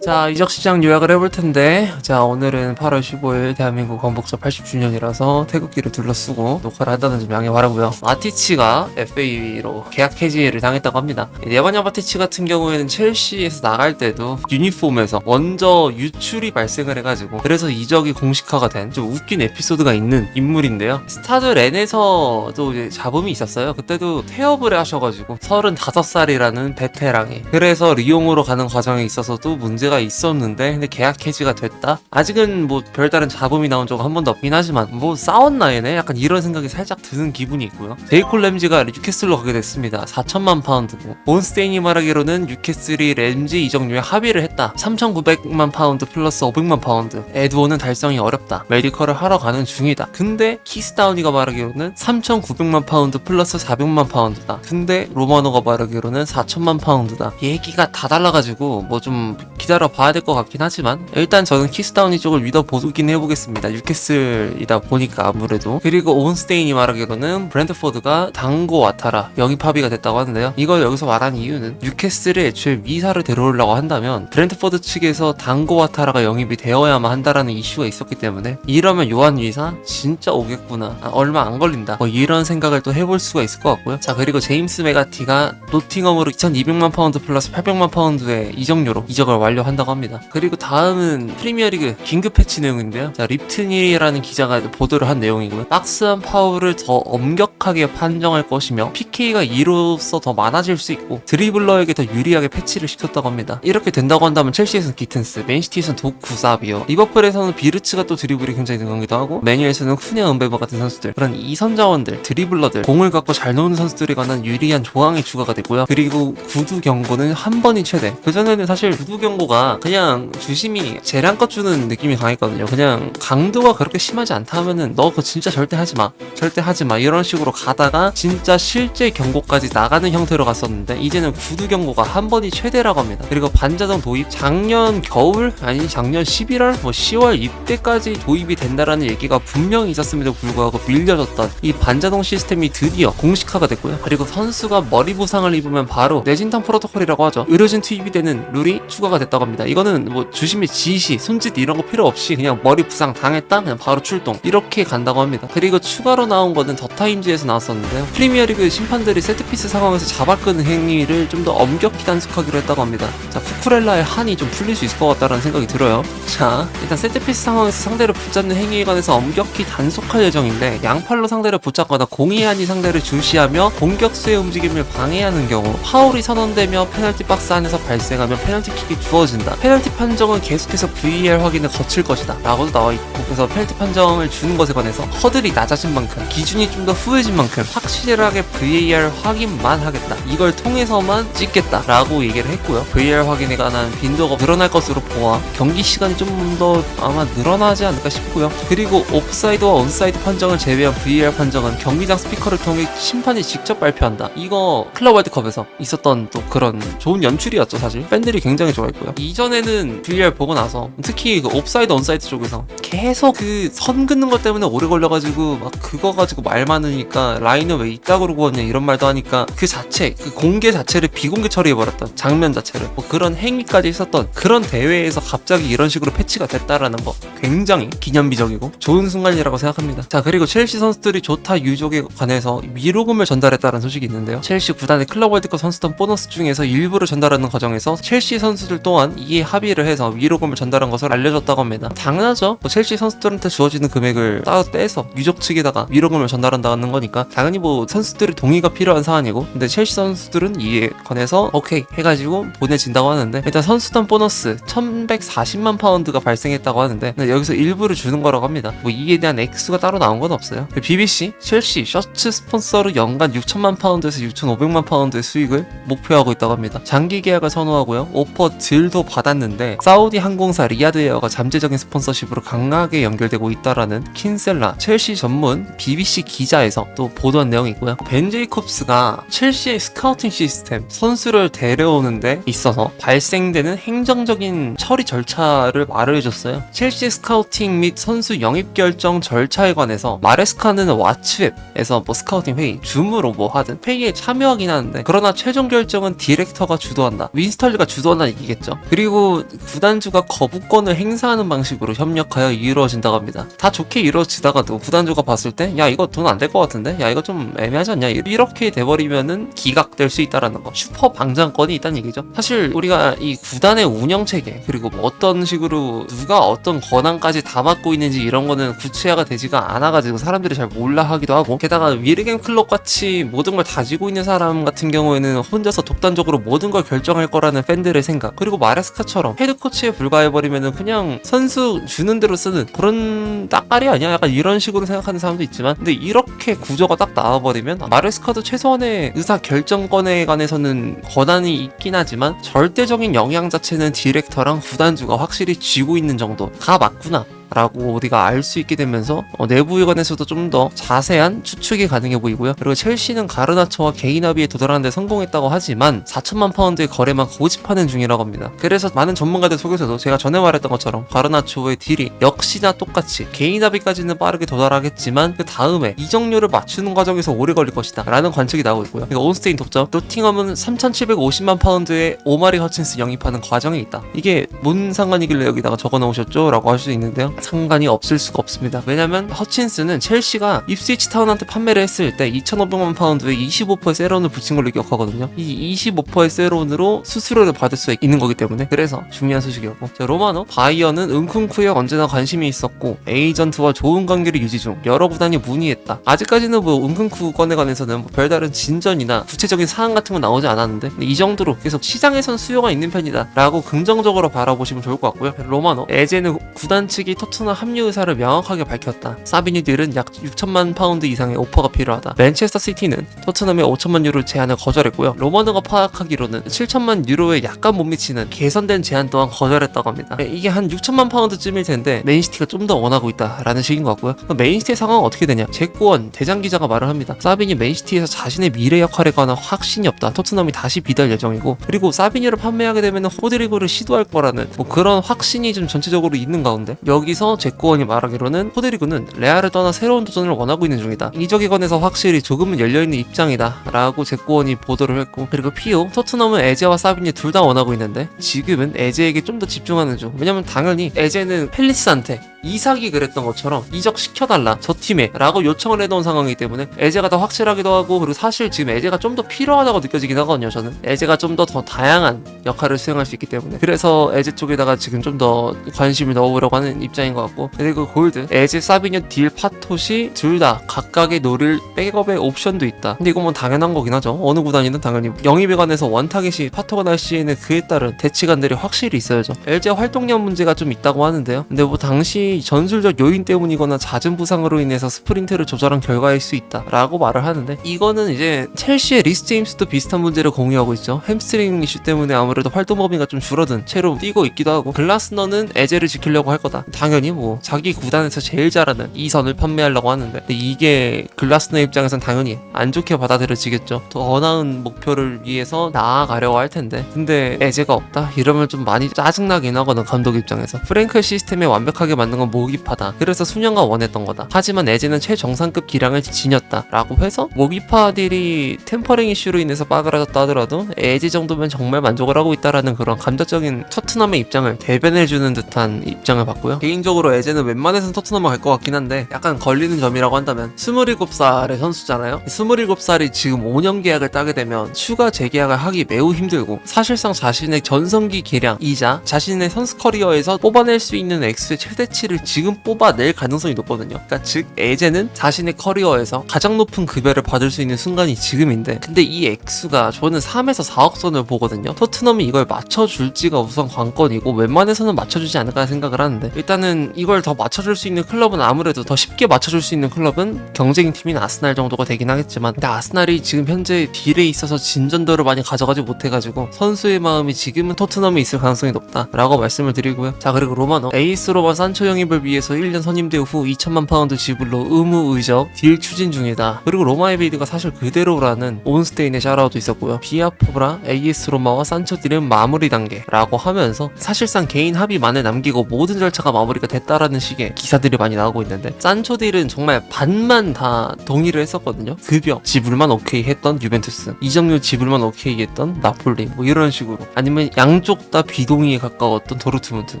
자, 이적시장 요약을 해볼 텐데, 자, 오늘은 8월 15일 대한민국 건국사 80주년이라서 태극기를 둘러쓰고 녹화를 한다는 점 양해 바라고요. 마티치가 FA로 계약 해지를 당했다고 합니다. 네바냐 마티치 같은 경우에는 첼시에서 나갈 때도 유니폼에서 먼저 유출이 발생을 해가지고 그래서 이적이 공식화가 된 좀 웃긴 에피소드가 있는 인물인데요. 스타드 렌에서도 이제 잡음이 있었어요. 그때도 퇴업을 하셔가지고 35살이라는 베테랑이 그래서 리옹으로 가는 과정에 있어서도 문제가 있었는데 근데 계약 해지가 됐다? 아직은 뭐 별다른 잡음이 나온 적은 한 번도 없긴 하지만 뭐 싸웠나 얘네? 약간 이런 생각이 살짝 드는 기분이 있고요. 제이콜 램지가 뉴캐슬로 가게 됐습니다. 4천만 파운드고 온스테인이 말하기로는 뉴캐슬이 램지 이적료에 합의를 했다. 3,900만 파운드 플러스 500만 파운드. 에드워는 달성이 어렵다. 메디컬을 하러 가는 중이다. 근데 키스다우니가 말하기로는 3,900만 파운드 플러스 400만 파운드다. 근데 로마노가 말하기로는 4천만 파운드다. 얘기가 다 달라가지고 뭐 좀 기다려 봐야 될 것 같긴 하지만 일단 저는 키스다우니 쪽을 믿어보긴 해보겠습니다. 뉴캐슬이다 보니까 아무래도. 그리고 온스테인이 말하기로는 브랜트포드가 당고 와타라 영입 합의가 됐다고 하는데요. 이걸 여기서 말한 이유는 뉴캐슬에 애초에 위사를 데려오려고 한다면 브랜트포드 측에서 당고 와타라가 영입이 되어야만 한다라는 이슈가 있었기 때문에 이러면 요한 위사 진짜 오겠구나. 얼마 안 걸린다. 뭐 이런 생각을 또 해볼 수가 있을 것 같고요. 자, 그리고 제임스 메가티가 노팅엄으로 2,200만 파운드 플러스 800만 파운드의 이적료로 이적을 완료한다고 합니다. 그리고 다음은 프리미어리그 긴급 패치 내용인데요. 자, 립튼이라는 기자가 보도를 한 내용이고요. 박스한 파울을 더 엄격하게 판정할 것이며 PK가 2로서 더 많아질 수 있고 드리블러에게 더 유리하게 패치를 시켰다고 합니다. 이렇게 된다고 한다면 첼시에서는 기튼스, 맨시티에서는 도쿠, 사비오, 리버풀에서는 비르츠가 또 드리블이 굉장히 능하기도 하고 메뉴에서는 후네 은베버 같은 선수들, 그런 이선 자원들, 드리블러들, 공을 갖고 잘 노는 선수들에 관한 유리한 조항이 추가가 됐고요. 그리고 구두 경고는 한 번이 최대. 그전에는 사실 구두 경고가 그냥 주심이 재량껏 주는 느낌이 강했거든요. 그냥 강도가 그렇게 심하지 않다 하면은 너 그거 진짜 절대 하지마, 절대 하지마 이런 식으로 가다가 진짜 실제 경고까지 나가는 형태로 갔었는데 이제는 구두 경고가 한 번이 최대라고 합니다. 그리고 반자동 도입 작년 겨울 아니 작년 11월 뭐 10월 이때까지 도입이 된다라는 얘기가 분명히 있었음에도 불구하고 밀려졌던 이 반자동 시스템이 드디어 공식화가 됐고요. 그리고 선수가 머리 부상을 입으면 바로 뇌진탕 프로토콜이라고 하죠. 의료진 투입이 되는 룰이 추가가 됐다고 합니다. 이거는 뭐 주심의 지시, 손짓 이런 거 필요 없이 그냥 머리 부상 당했다 그냥 바로 출동 이렇게 간다고 합니다. 그리고 추가로 나온 거는 더 타임즈에서 나왔었는데요. 프리미어리그 심판들이 세트피스 상황에서 잡아끄는 행위를 좀 더 엄격히 단속하기로 했다고 합니다. 자, 쿠쿠렐라의 한이 좀 풀릴 수 있을 것 같다라는 생각이 들어요. 자, 일단 세트피스 상황에서 상대를 붙잡는 행위에 관해서 엄격히 단속할 예정인데 양팔로 상대를 붙잡거나 공의 한이 상대를 주시하며 공격수의 움직임을 방해하는 경우 파울이 선언되며 페널티 박스 안에서 발생하면 페널티킥이 주어진다. 페널티 판정은 계속해서 VAR 확인을 거칠 것이다 라고도 나와있고 그래서 페널티 판정을 주는 것에 관해서 허들이 낮아진 만큼 기준이 좀 더 후해진 만큼 확실하게 VAR 확인만 하겠다. 이걸 통해서만 찍겠다 라고 얘기를 했고요. VAR 확인에 관한 빈도가 늘어날 것으로 보아 경기 시간이 좀 더 아마 늘어나지 않을까 싶고요. 그리고 옵사이드와 온사이드 판정을 제외한 VAR 판정은 경기장 스피커를 통해 심판이 직접 발표한다. 이거 클럽 월드컵에서 있었던 또 그런 좋은 연출이었죠. 사실 팬들이 굉장히 좋아했고요. 이전에는 VAR 보고 나서 특히 그 옵사이드 온사이드 쪽에서 계속 그 선 긋는 것 때문에 오래 걸려가지고 막 그거 가지고 말 많으니까 라인은 왜 이따구로 구웠냐 이런 말도 하니까 그 자체 그 공개 자체를 비공개 처리해버렸던 장면 자체를 뭐 그런 행위까지 있었던 그런 대회에서 갑자기 이런 식으로 패치가 됐다라는 거 굉장히 기념비적이고 좋은 순간이라고 생각합니다. 자, 그리고 첼시 선수들이 조타 유족에 관해서 위로금을 전달했다는 소식이 있는데요. 첼시 구단의 클럽 월드컵 선수단 보너스 중에서 일부를 전달하는 과정에서 첼시 선수들 또한 이에 합의를 해서 위로금을 전달한 것을 알려줬다고 합니다. 당연하죠. 뭐 첼시 선수들한테 주어지는 금액을 따로 떼서 유족 측에다가 위로금을 전달한다는 거니까 당연히 뭐 선수들의 동의가 필요한 사안이고 근데 첼시 선수들은 이에 관해서 오케이 해가지고 보내진다고 하는데 일단 선수단 보너스 1140만 파운드가 발생했다고 하는데 여기서 일부를 주는 거라고 합니다. 뭐 이에 대한 액수가 따로 나온 건 없어요. BBC 첼시 셔츠 스폰서로 연간 6천만 파운드에서 6,500만 파운드의 수익을 목표하고 있다고 합니다. 장기 계약을 선호하고요. 오퍼 딜도 받았는데 사우디 항공사 리아드에어가 잠재적인 스폰서십으로 강하게 연결되고 있다라는 킨셀라 첼시 전문 BBC 기자에서 또 보도한 내용이 있고요. 벤 제이콥스가 첼시의 스카우팅 시스템 선수를 데려오는데 있어서 발생되는 행정적인 처리 절차를 말을 해줬어요. 첼시 스카우팅 및 선수 영입 결정 절차에 관해서 마레스카는 왓츠웹에서 뭐 스카우팅 회의, 줌으로 뭐 하든 회의에 참여하긴 하는데 그러나 최종 결정은 디렉터가 주도한다. 윈스털리가 주도한다는 얘기겠죠. 그리고 구단주가 거부권을 행사하는 방식으로 협력하여 이루어진다고 합니다. 다 좋게 이루어지다가도 구단주가 봤을 때 야 이거 돈 안 될 것 같은데? 야 이거 좀 애매하지 않냐? 이렇게 돼버리면은 기각될 수 있다라는 거. 슈퍼 방장권이 있다는 얘기죠. 사실 우리가 이 구단의 운영체계 그리고 뭐 어떤 식으로 누가 어떤 권한까지 다 맡고 있는지 이런 거는 구체화가 되지가 않아가지고 사람들이 잘 몰라 하기도 하고, 게다가 위르겐 클럽 같이 모든 걸 다지고 있는 사람 같은 경우에는 혼자서 독단적으로 모든 걸 결정할 거라는 팬들의 생각, 그리고 마레스카처럼 헤드코치에 불과해버리면은 그냥 선수 주는 대로 쓰는 그런 따까리 아니야? 약간 이런 식으로 생각하는 사람도 있지만, 근데 이렇게 구조가 딱 나와버리면 마레스카도 최소한의 의사 결정권에 관해서는 권한이 있긴 하지만 절대적인 영향 자체는 디렉터랑 구단주가 확실히 쥐고 있는 정도가 맞구나 라고 우리가 알 수 있게 되면서 내부위원회에서도 좀 더 자세한 추측이 가능해 보이고요. 그리고 첼시는 가르나초와 개인 합의에 도달하는 데 성공했다고 하지만 4천만 파운드의 거래만 고집하는 중이라고 합니다. 그래서 많은 전문가들 속에서도 제가 전에 말했던 것처럼 가르나초의 딜이 역시나 똑같이 개인 합의까지는 빠르게 도달하겠지만 그 다음에 이적료를 맞추는 과정에서 오래 걸릴 것이다 라는 관측이 나오고 있고요. 그러니까 온스테인 독점, 노팅엄은 3,750만 파운드의 오마리 허친스 영입하는 과정에 있다. 이게 뭔 상관이길래 여기다가 적어 놓으셨죠? 라고 할 수 있는데요. 상관이 없을 수가 없습니다. 왜냐면 허친스는 첼시가 입스위치 타운한테 판매를 했을 때 2,500만 파운드에 25%의 세론을 붙인 걸로 기억하거든요. 이 25%의 세론으로 수수료를 받을 수 있는 거기 때문에, 그래서 중요한 소식이었고, 자, 로마노 바이어는 은쿤쿠에 언제나 관심이 있었고 에이전트와 좋은 관계를 유지 중, 여러 구단이 문의했다. 아직까지는 뭐 은쿤쿠 건에 관해서는 뭐 별다른 진전이나 구체적인 사항 같은 건 나오지 않았는데 이 정도로 계속 시장에선 수요가 있는 편이다 라고 긍정적으로 바라보시면 좋을 것 같고요. 로마노 에제는 구단 측이 토트넘 합류 의사를 명확하게 밝혔다. 사비뉴 딜은 약 6천만 파운드 이상의 오퍼가 필요하다. 맨체스터 시티는 토트넘의 5천만 유로 제안을 거절했고요. 로마노가 파악하기로는 7천만 유로에 약간 못 미치는 개선된 제안 또한 거절했다고 합니다. 이게 한 6천만 파운드쯤일 텐데 맨시티가 좀 더 원하고 있다라는 식인 것 같고요. 그럼 맨시티의 상황은 어떻게 되냐? 잭고원 대장 기자가 말을 합니다. 사비뉴 맨시티에서 자신의 미래 역할에 관한 확신이 없다. 토트넘이 다시 비달 예정이고, 그리고 사비뉴를 판매하게 되면 호드리고를 시도할 거라는 뭐 그런 확신이 좀 전체적으로 있는 가운데, 여기서 잭고원이 말하기로는 호드리고는 레알을 떠나 새로운 도전을 원하고 있는 중이다. 이적에 관해서 확실히 조금은 열려있는 입장이다 라고 잭고원이 보도를 했고, 그리고 피오 토트넘은 에제와 사비뉴 둘 다 원하고 있는데 지금은 에제에게 좀 더 집중하는 중. 왜냐면 당연히 에제는 펠리스한테 이삭이 그랬던 것처럼 이적시켜달라 저 팀에 라고 요청을 해놓은 상황이기 때문에 에제가 더 확실하기도 하고, 그리고 사실 지금 에제가 좀 더 필요하다고 느껴지긴 하거든요. 저는 에제가 좀 더 다양한 역할을 수행할 수 있기 때문에, 그래서 에제 쪽에다가 지금 좀 더 관심을 넣어보려고 하는 입장인 것 같고, 그리고 골드 에제 사비뉴 딜 파토시 둘 다 각각의 노릴 백업의 옵션도 있다. 근데 이건 뭐 당연한 거긴 하죠. 어느 구단이든 당연히 영입에 관해서 원타겟이 파토가 날 시에는 그에 따른 대치관들이 확실히 있어야죠. LG 활동량 문제가 좀 있다고 하는데요. 근데 뭐 당시 전술적 요인 때문이거나 잦은 부상으로 인해서 스프린트를 조절한 결과일 수 있다 라고 말을 하는데, 이거는 이제 첼시의 리스 제임스도 비슷한 문제를 공유하고 있죠. 햄스트링 이슈 때문에 아무래도 활동 범위가 좀 줄어든 채로 뛰고 있기도 하고, 글라스너는 에제를 지키려고 할 거다. 당연히 뭐 자기 구단에서 제일 잘하는 이선을 판매하려고 하는데, 근데 이게 글라스너 입장에선 당연히 안 좋게 받아들여지겠죠. 더 나은 목표를 위해서 나아가려고 할 텐데, 근데 에제가 없다? 이러면 좀 많이 짜증나긴 하거든, 감독 입장에서. 프랭클 시스템에 완벽하게 만든 건 모기파다. 그래서 수년간 원했던 거다. 하지만 에제는 최정상급 기량을 지녔다 라고 해서 모기파들이 템퍼링 이슈로 인해서 빠그라졌다 하더라도 에제 정도면 정말 만족을 하고 있다라는 그런 감정적인 토트넘의 입장을 대변해주는 듯한 입장을 봤고요. 개인적으로 에제는 웬만해선 토트넘을 갈 것 같긴 한데, 약간 걸리는 점이라고 한다면 27살의 선수잖아요. 27살이 지금 5년 계약을 따게 되면 추가 재계약을 하기 매우 힘들고, 사실상 자신의 전성기 기량이자 자신의 선수 커리어에서 뽑아낼 수 있는 액수의 최대치를 지금 뽑아낼 가능성이 높거든요. 그러니까 즉 에제는 자신의 커리어에서 가장 높은 급여를 받을 수 있는 순간이 지금인데, 근데 이 액수가 저는 3에서 4억 선을 보거든요. 토트넘이 이걸 맞춰줄지가 우선 관건이고, 웬만해서는 맞춰주지 않을까 생각을 하는데, 일단은 이걸 더 맞춰줄 수 있는 클럽은, 아무래도 더 쉽게 맞춰줄 수 있는 클럽은 경쟁팀인 아스날 정도가 되긴 하겠지만, 근데 아스날이 지금 현재 딜에 있어서 진전도를 많이 가져가지 못해가지고 선수의 마음이 지금은 토트넘에 있을 가능성이 높다 라고 말씀을 드리고요. 자, 그리고 로마노 에이스 로만 산초 영입을 위해서 1년 선임된 후 2천만 파운드 지불로 의무 의적 딜 추진 중이다. 그리고 로마의 빌드가 사실 그대로라는 온스테인의 샤라웃도 있었고요. 비아포라, AS 로마와 산초 딜은 마무리 단계라고 하면서 사실상 개인 합의만을 남기고 모든 절차가 마무리가 됐다라는 식의 기사들이 많이 나오고 있는데, 산초 딜은 정말 반만 다 동의를 했었거든요. 급여 지불만 오케이 했던 유벤투스, 이적료 지불만 오케이 했던 나폴리, 뭐 이런 식으로. 아니면 양쪽 다 비동의에 가까웠던 도르트문트.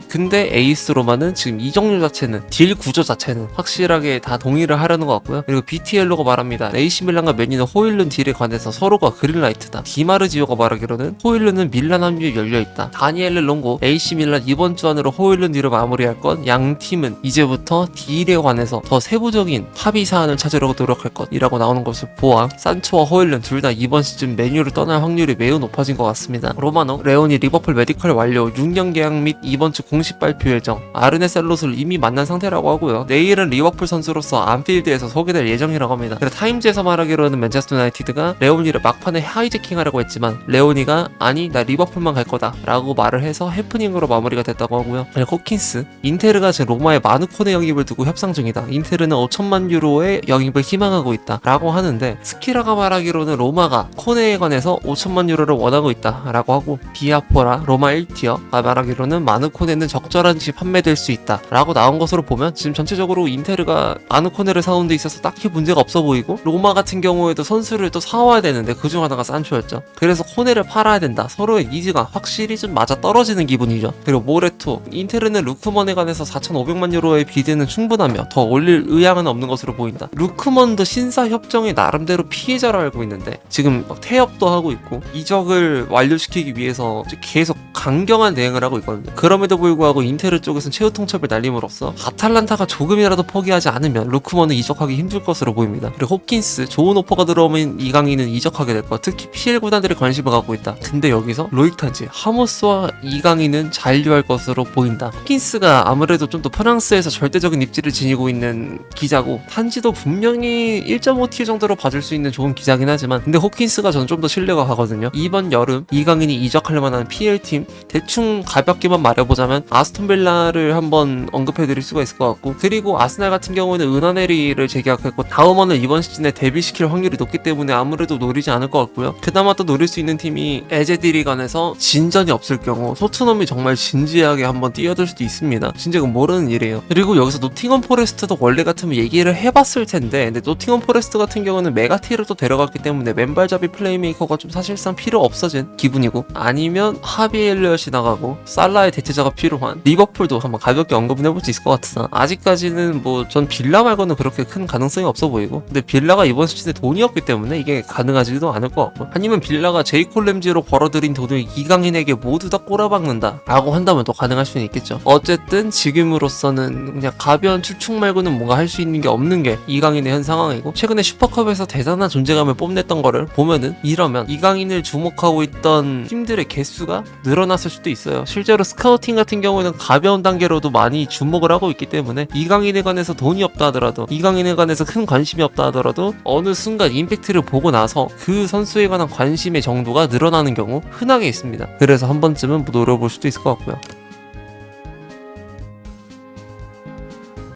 근데 에이스 로마는 지금 이적료 자체는, 딜 구조 자체는 확실하게 다 동의를 하려는 것 같고요. 그리고 BTL로가 말합니다. AC 밀란과 맨유는 호일룬 딜에 관해서 서로가 그린라이트다. 디마르지오가 말하기로는 호일룬은 밀란 합류에 열려있다. 다니엘레 롱고, AC 밀란 이번 주 안으로 호일룬 딜을 마무리할 것, 양 팀은 이제부터 딜에 관해서 더 세부적인 합의 사안을 찾으려고 노력할 것이라고 나오는 것을 보아 산초와 호일룬 둘 다 이번 시즌 맨유를 떠날 확률이 매우 높아진 것 같습니다. 로마노, 레오니 리버풀 메디컬 완료, 6년 계약 및 이번 주 공식 발표 예정, 아르네 셀롯을 이미 만난 상태라고 하고요. 내일은 리버풀 선수로서 안필드에서 소개될 예정이라고 합니다. 그리고 타임즈에서 말하기로는 맨체스터 유나이티드가 레오니를 막판에 하이제킹하라고 했지만 레오니가 아니 나 리버풀만 갈 거다 라고 말을 해서 해프닝으로 마무리가 됐다고 하고요. 그리고 호킨스, 인테르가 지금 로마의 마누코네 영입을 두고 협상 중이다. 인테르는 5천만 유로의 영입을 희망하고 있다 라고 하는데, 스키라가 말하기로는 로마가 코네에 관해서 5천만 유로를 원하고 있다 라고 하고, 비아포라 로마 1티어가 말하기로는 마누코네는 적절한 시 판매될 수 있다 라고 나온 것으로 보면 지금 전체적으로 인테르가 마누코네를 사오는 데 있어서 딱히 문제가 없어 보이고, 로마 같은 경우에도 선수를 또 사와야 되는데 그중 하나가 산초였죠. 그래서 코네를 팔아야 된다. 서로의 니즈가 확실히 좀 맞아 떨어지는 기분이죠. 그리고 모레토, 인테르는 루크먼에 관해서 4,500만 유로의 비드는 충분하며 더 올릴 의향은 없는 것으로 보인다. 루크먼도 신사 협정의 나름대로 피해자로 알고 있는데 지금 막 태업도 하고 있고 이적을 완료시키기 위해서 계속 강경한 대응을 하고 있거든요. 그럼에도 불구하고 인테르 쪽에서는 최후 통첩을 날림으로써 아탈란타가 조금이라도 포기하지 않으면 루크먼은 이적하기 힘들 것으로 보입니다. 그리고 호킨스, 좋은 오퍼가 들어오면 이강인은 이적하게 될 것, 특히 PL 구단들이 관심을 갖고 있다. 근데 여기서 로익탄지, 하모스와 이강인은 잔류할 것으로 보인다. 호킨스가 아무래도 좀 더 프랑스에서 절대적인 입지를 지니고 있는 기자고, 탄지도 분명히 1.5티어 정도로 봐줄 수 있는 좋은 기자긴 하지만, 근데 호킨스가 저는 좀 더 신뢰가 가거든요. 이번 여름 이강인이 이적할 만한 PL팀 대충 가볍게만 말해보자면 아스톤빌라를 한번 언급해드릴 수가 있을 것 같고, 그리고 아스날 같은 경우에는 은하네리를 재계약했고 다음원을 이번 시즌에 데뷔시킬 확률이 높기 때문에 아무래도 노리지 않을 것 같고요. 그나마 또 노릴 수 있는 팀이 에제디리간에서 진전이 없을 경우 토트넘이 정말 진지하게 한번 뛰어들 수도 있습니다. 진짜 그건 모르는 일이에요. 그리고 여기서 노팅엄 포레스트도 원래 같으면 얘기를 해봤을 텐데, 근데 노팅엄 포레스트 같은 경우는 메가티를 또 데려갔기 때문에 맨발잡이 플레이메이커가 좀 사실상 필요 없어진 기분이고, 아니면 하비 엘리엇이 나가고 살라의 대체자가 필요한 리버풀도 한번 가볍게 언급은 해볼 수 있을 것 같으나, 아직까지는 뭐 전 빌라 말고는 그렇게 큰 가능성이 없어 보이고, 근데 빌라가 이번 시즌에 돈이 없기 때문에 이게 가능하지도 않을 것 같고, 아니면 빌라가 제이콜 램지로 벌어들인 돈을 이강인에게 모두 다 꼬라박는다 라고 한다면 또 가능할 수는 있겠죠. 어쨌든 지금으로서는 그냥 가벼운 추측 말고는 뭔가 할 수 있는 게 없는 게 이강인의 현 상황이고, 최근에 슈퍼컵에서 대단한 존재감을 뽐냈던 거를 보면은 이러면 이강인을 주목하고 있던 팀들의 개수가 늘어났을 수도 있어요. 실제로 스카우팅 같은 경우에는 가벼운 단계로도 많이 주목을 하고 있기 때문에 이강인에 관해서 돈이 없다 하더라도, 이강인에 관해서 큰 관심이 없다 하더라도 어느 순간 임팩트를 보고 나서 그 선수에 관한 관심의 정도가 늘어나는 경우 흔하게 있습니다. 그래서 한 번쯤은 노려볼 수도 있을 것 같고요.